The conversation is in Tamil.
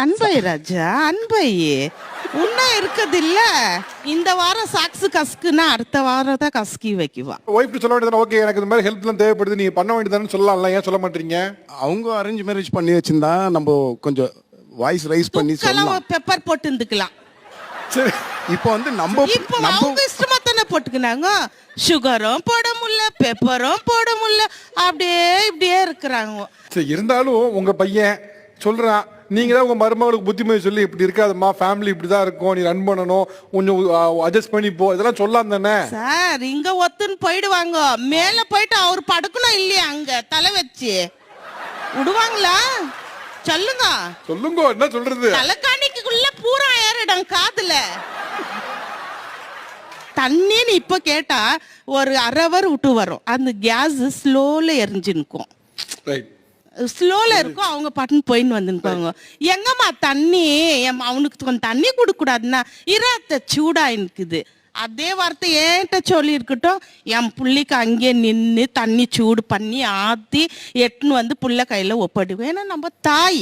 அன்பை ராஜா, அன்பை உன்ன இருக்குது இல்ல. இந்த வாரம் சாக்ஸ் கஸ்குன்னா அடுத்த வாரம் தான் கஸ்கி வைக்குவா. ஒய்ஃப் சொல்ல வேண்டியது ஓகே எனக்கு இந்த மாதிரி ஹெல்ப்லாம் தேவைப்படுது நீங்க பண்ண வேண்டியதானு சொல்லலாம்ல, ஏன் சொல்ல மாட்டீங்க? அவங்க அரேஞ்ச் மேரேஜ் பண்ணி வச்சிருந்தா நம்ம கொஞ்சம் வாய்ஸ் ரைஸ் பண்ணி சொல்லலாம். பெப்பர் போட்டு இருந்துக்கலாம். சரி இப்போ வந்து நம்ம அவங்க இஷ்டமா தானே போட்டுக்கினாங்க. சுகரும் போட முடியல, பெப்பரும் போட முடியல, அப்படியே இப்படியே இருக்கிறாங்க. சரி இருந்தாலும் உங்க பையன் சொல்றான், நீங்க தான் உங்க மருமகளுக்கு புத்திமதி சொல்லி இப்படி இருக்காதம்மா, ஃபேமிலி இப்படிதான் இருக்கும், நீ ரன் பண்ணணும், கொஞ்சம் அட்ஜஸ்ட் பண்ணி போ, இதெல்லாம் சொல்லலாம் தானே சார்? இங்க ஒத்துன்னு போயிடுவாங்க, மேல போயிட்டு அவர் படுக்கணும் இல்லையா, அங்க தலை வச்சு விடுவாங்களா? சொல்லுங்க சொல்லுங்க, என்ன சொல்றது? தலைக்காணிக்குள்ள பூரா ஏறிடும் காதுல. தண்ணின்னு இப்ப கேட்டா ஒரு அரவர் விட்டு வரும், அந்த கேஸ் ஸ்லோல எரிஞ்சு நிற்கும், ஸ்லோல இருக்கும். அவங்க பாட்டுன்னு போயின்னு வந்துருப்பாங்க. எங்கம்மா தண்ணி, அவனுக்கு கொஞ்சம் தண்ணி கொடுக்க கூடாதுன்னா இராத்த சூடா இருக்குது. அதே வார்த்தை ஏன்ட்ட சொல்லி இருக்கட்டும், என் புள்ளிக்கு அங்கே நின்று தண்ணி சூடு பண்ணி ஆத்தி எட்டுன்னு வந்து புள்ள கையில ஒப்படைக்கும். ஏன்னா நம்ம தாய்.